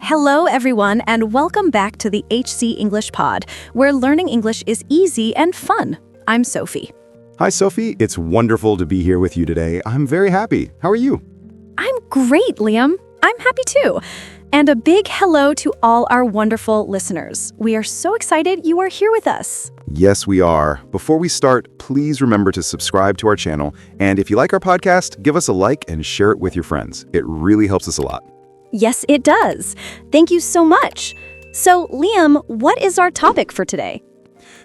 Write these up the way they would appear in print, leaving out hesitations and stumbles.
Hello, everyone, and welcome back to the HC English Pod, where learning English is easy and fun. I'm Sophie. Hi, Sophie. It's wonderful to be here with you today. I'm very happy. How are you? I'm great, Liam. I'm happy too. And a big hello to all our wonderful listeners. We are so excited you are here with us. Yes, we are. Before we start, please remember to subscribe to our channel. And if you like our podcast, give us a like and share it with your friends. It really helps us a lot. Yes, it does. Thank you so much. So, Liam, what is our topic for today?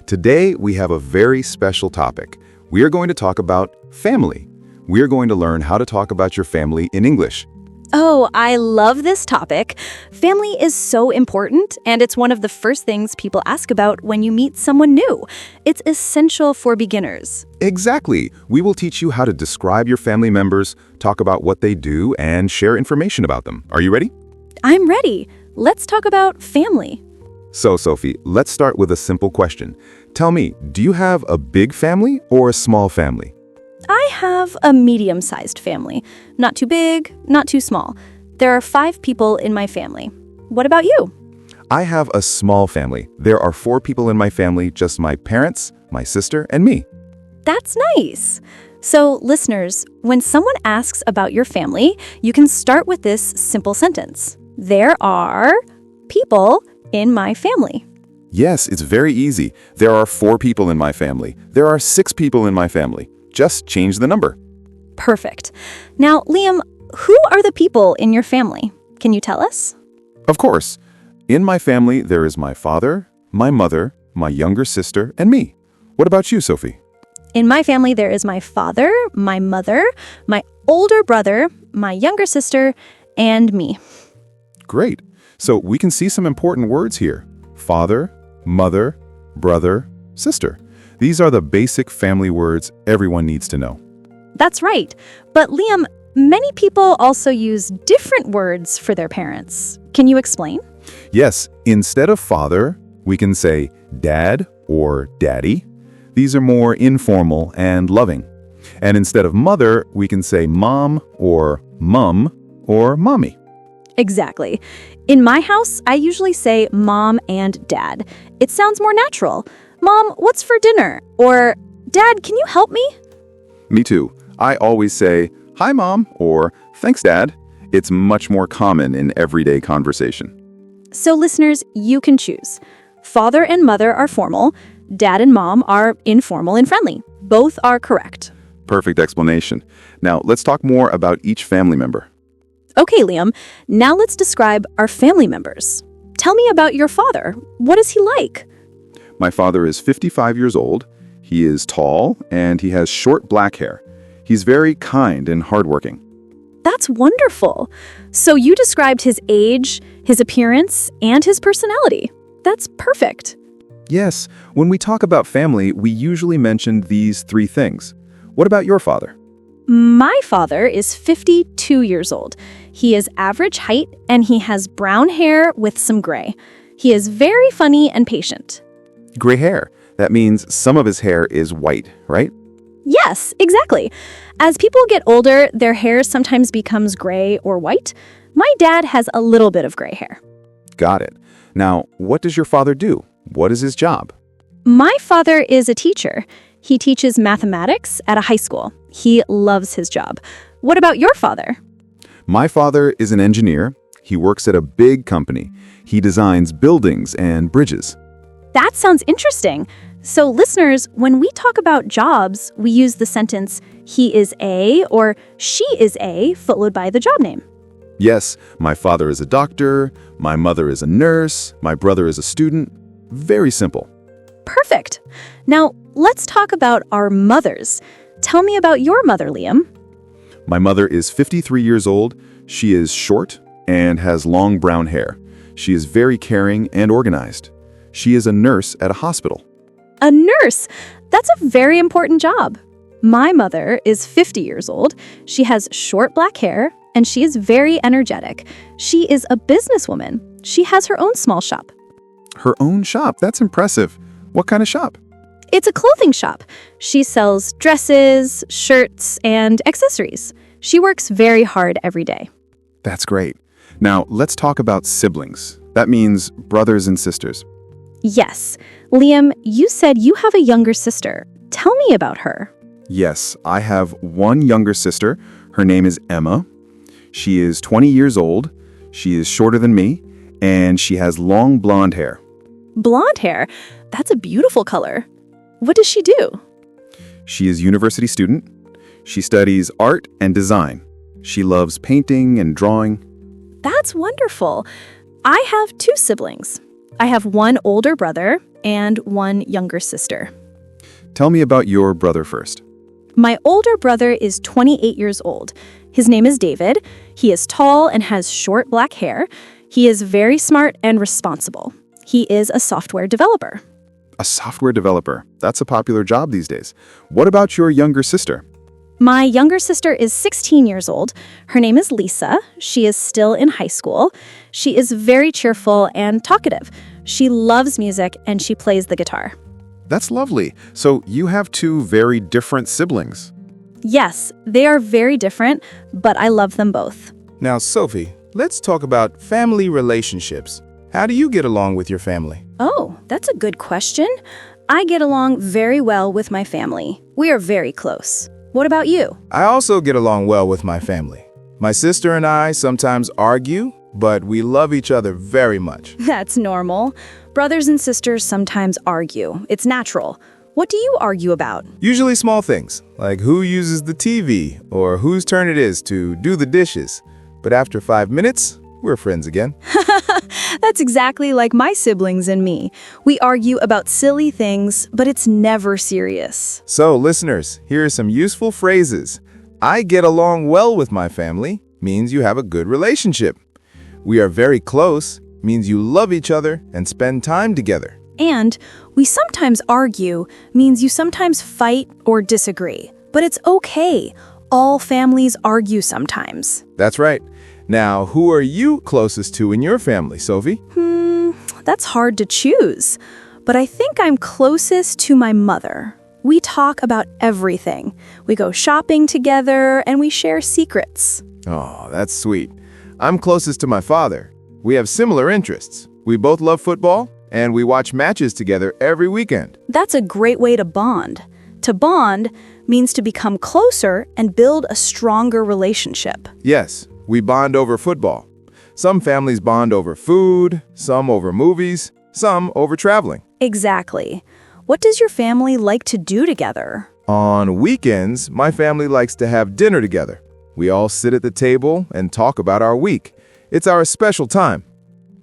Today, we have a very special topic. We are going to talk about family. We are going to learn how to talk about your family in English. Oh, I love this topic. Family is so important, and it's one of the first things people ask about when you meet someone new. It's essential for beginners. Exactly. We will teach you how to describe your family members, talk about what they do, and share information about them. Are you ready? I'm ready. Let's talk about family. So, Sophie, let's start with a simple question. Tell me, do you have a big family or a small family? I have a medium-sized family. Not too big, not too small. There are 5 people in my family. What about you? I have a small family. There are 4 people in my family, just my parents, my sister, and me. That's nice. So, listeners, when someone asks about your family, you can start with this simple sentence. There are people in my family. Yes, it's very easy. There are 4 people in my family. There are 6 people in my family. Just change the number. Perfect. Now, Liam, who are the people in your family? Can you tell us? Of course. In my family, there is my father, my mother, my younger sister, and me. What about you, Sophie? In my family, there is my father, my mother, my older brother, my younger sister, and me. Great. So we can see some important words here. Father, mother, brother, sister. These are the basic family words everyone needs to know. That's right. But Liam, many people also use different words for their parents. Can you explain? Yes, instead of father, we can say dad or daddy. These are more informal and loving. And instead of mother, we can say mom or mum or mommy. Exactly. In my house, I usually say mom and dad. It sounds more natural. Mom, what's for dinner? Or, Dad, can you help me? Me too. I always say, hi, Mom, or thanks, Dad. It's much more common in everyday conversation. So, listeners, you can choose. Father and mother are formal. Dad and mom are informal and friendly. Both are correct. Perfect explanation. Now, let's talk more about each family member. Okay, Liam, now let's describe our family members. Tell me about your father. What is he like? My father is 55 years old. He is tall, and he has short black hair. He's very kind and hardworking. That's wonderful. So you described his age, his appearance, and his personality. That's perfect. Yes, when we talk about family, we usually mention these 3 things. What about your father? My father is 52 years old. He is average height, and he has brown hair with some gray. He is very funny and patient. Gray hair. That means some of his hair is white, right? Yes, exactly. As people get older, their hair sometimes becomes gray or white. My dad has a little bit of gray hair. Got it. Now, what does your father do? What is his job? My father is a teacher. He teaches mathematics at a high school. He loves his job. What about your father? My father is an engineer. He works at a big company. He designs buildings and bridges. That sounds interesting. So listeners, when we talk about jobs, we use the sentence, he is a or she is a, followed by the job name. Yes, my father is a doctor, my mother is a nurse, my brother is a student. Very simple. Perfect. Now, let's talk about our mothers. Tell me about your mother, Liam. My mother is 53 years old. She is short and has long brown hair. She is very caring and organized. She is a nurse at a hospital. A nurse! That's a very important job. My mother is 50 years old. She has short black hair, and she is very energetic. She is a businesswoman. She has her own small shop. Her own shop? That's impressive. What kind of shop? It's a clothing shop. She sells dresses, shirts, and accessories. She works very hard every day. That's great. Now, let's talk about siblings. That means brothers and sisters. Yes. Liam, you said you have a younger sister. Tell me about her. Yes, I have one younger sister. Her name is Emma. She is 20 years old. She is shorter than me, and she has long blonde hair. Blonde hair? That's a beautiful color. What does she do? She is a university student. She studies art and design. She loves painting and drawing. That's wonderful. I have two siblings. I have one older brother and one younger sister. Tell me about your brother first. My older brother is 28 years old. His name is David. He is tall and has short black hair. He is very smart and responsible. He is a software developer. A software developer. That's a popular job these days. What about your younger sister? My younger sister is 16 years old. Her name is Lisa. She is still in high school. She is very cheerful and talkative. She loves music and she plays the guitar. That's lovely. So you have two very different siblings. Yes, they are very different, but I love them both. Now, Sophie, let's talk about family relationships. How do you get along with your family? Oh, that's a good question. I get along very well with my family. We are very close. What about you? I also get along well with my family. My sister and I sometimes argue, but we love each other very much. That's normal. Brothers and sisters sometimes argue. It's natural. What do you argue about? Usually small things, like who uses the TV or whose turn it is to do the dishes. But after 5 minutes, we're friends again. That's exactly like my siblings and me. We argue about silly things, but it's never serious. So, listeners, here are some useful phrases. I get along well with my family means you have a good relationship. We are very close means you love each other and spend time together. And we sometimes argue means you sometimes fight or disagree. But it's okay. All families argue sometimes. That's right. Now, who are you closest to in your family, Sophie? That's hard to choose. But I think I'm closest to my mother. We talk about everything. We go shopping together and we share secrets. Oh, that's sweet. I'm closest to my father. We have similar interests. We both love football, and we watch matches together every weekend. That's a great way to bond. To bond means to become closer and build a stronger relationship. Yes, we bond over football. Some families bond over food, some over movies, some over traveling. Exactly. What does your family like to do together? On weekends, my family likes to have dinner together. We all sit at the table and talk about our week. It's our special time.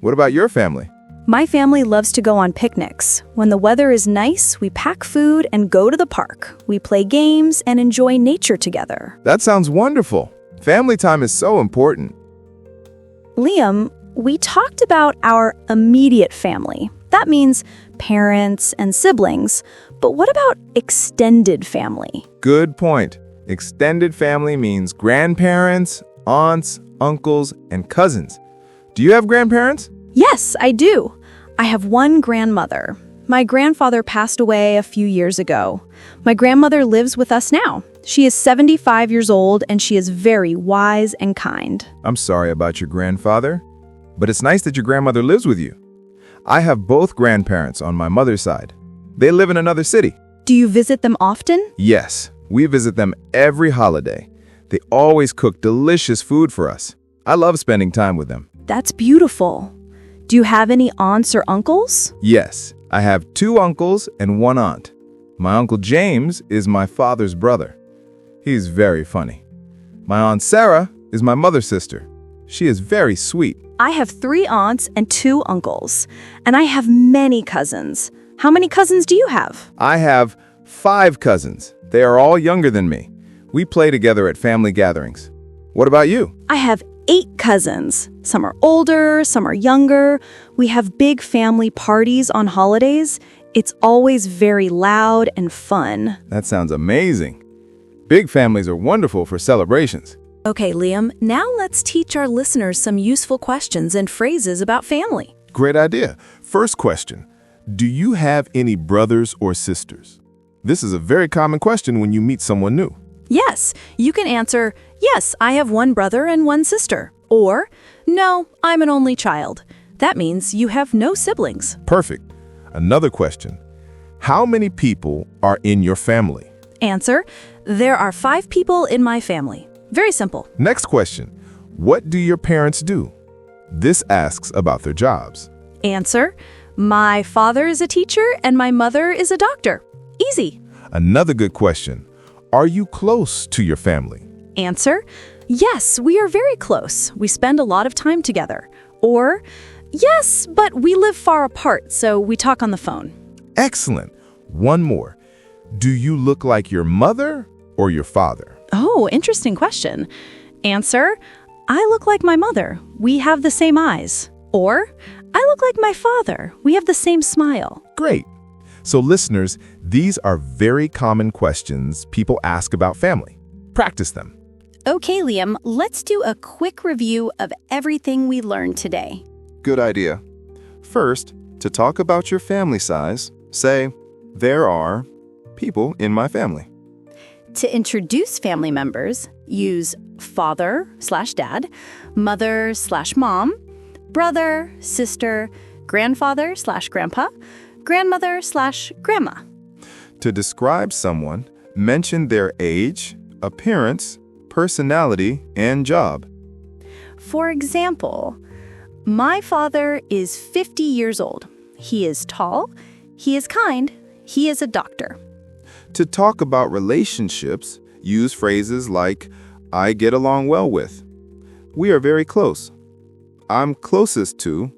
What about your family? My family loves to go on picnics. When the weather is nice, we pack food and go to the park. We play games and enjoy nature together. That sounds wonderful. Family time is so important. Liam, we talked about our immediate family. That means parents and siblings. But what about extended family? Good point. Extended family means grandparents, aunts, uncles, and cousins. Do you have grandparents? Yes, I do. I have one grandmother. My grandfather passed away a few years ago. My grandmother lives with us now. She is 75 years old and she is very wise and kind. I'm sorry about your grandfather, but it's nice that your grandmother lives with you. I have both grandparents on my mother's side. They live in another city. Do you visit them often? Yes, we visit them every holiday. They always cook delicious food for us. I love spending time with them. That's beautiful. Do you have any aunts or uncles? Yes, I have 2 uncles and 1 aunt. My Uncle James is my father's brother. He's very funny. My Aunt Sarah is my mother's sister. She is very sweet. I have 3 aunts and 2 uncles, and I have many cousins. How many cousins do you have? I have 5 cousins. They are all younger than me. We play together at family gatherings. What about you? I have 8 cousins. Some are older, some are younger. We have big family parties on holidays. It's always very loud and fun. That sounds amazing. Big families are wonderful for celebrations. Okay, Liam, now let's teach our listeners some useful questions and phrases about family. Great idea. First question, do you have any brothers or sisters? This is a very common question when you meet someone new. Yes, you can answer, yes, I have 1 brother and 1 sister. Or, no, I'm an only child. That means you have no siblings. Perfect. Another question. How many people are in your family? Answer, there are 5 people in my family. Very simple. Next question. What do your parents do? This asks about their jobs. Answer, my father is a teacher and my mother is a doctor. Easy. Another good question. Are you close to your family? Answer, yes, we are very close. We spend a lot of time together. Or, yes, but we live far apart, so we talk on the phone. Excellent. One more. Do you look like your mother or your father? Oh, interesting question. Answer, I look like my mother. We have the same eyes. Or, I look like my father. We have the same smile. Great. So listeners, these are very common questions people ask about family. Practice them. Okay, Liam, let's do a quick review of everything we learned today. Good idea. First, to talk about your family size, say, there are people in my family. To introduce family members, use father/dad, mother/mom, brother, sister, grandfather/grandpa, grandmother/grandma. To describe someone, mention their age, appearance, personality, and job. For example, my father is 50 years old. He is tall, he is kind, he is a doctor. To talk about relationships, use phrases like, I get along well with. We are very close. I'm closest to.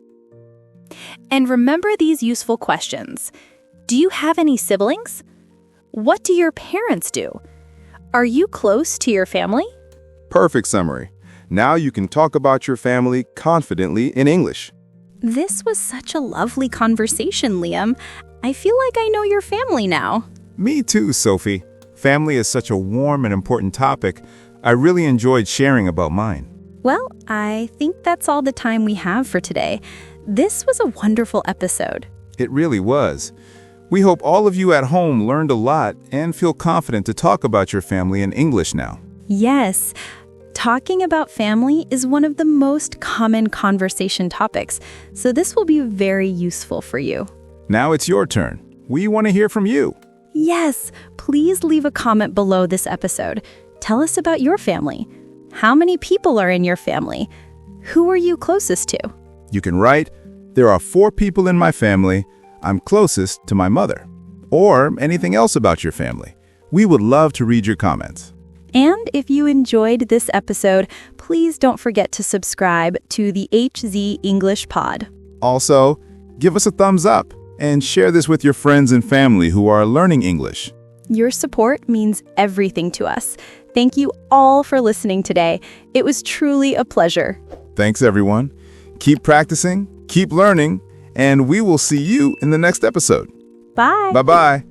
And remember these useful questions. Do you have any siblings? What do your parents do? Are you close to your family? Perfect summary. Now you can talk about your family confidently in English. This was such a lovely conversation, Liam. I feel like I know your family now. Me too, Sophie. Family is such a warm and important topic. I really enjoyed sharing about mine. Well, I think that's all the time we have for today. This was a wonderful episode. It really was. We hope all of you at home learned a lot and feel confident to talk about your family in English now. Yes, talking about family is one of the most common conversation topics, so this will be very useful for you. Now it's your turn. We want to hear from you. Yes, please leave a comment below this episode. Tell us about your family. How many people are in your family? Who are you closest to? You can write, there are 4 people in my family. I'm closest to my mother. Or anything else about your family. We would love to read your comments. And if you enjoyed this episode, please don't forget to subscribe to the HZ English Pod. Also, give us a thumbs up and share this with your friends and family who are learning English. Your support means everything to us. Thank you all for listening today. It was truly a pleasure. Thanks, everyone. Keep practicing, keep learning, and we will see you in the next episode. Bye. Bye-bye.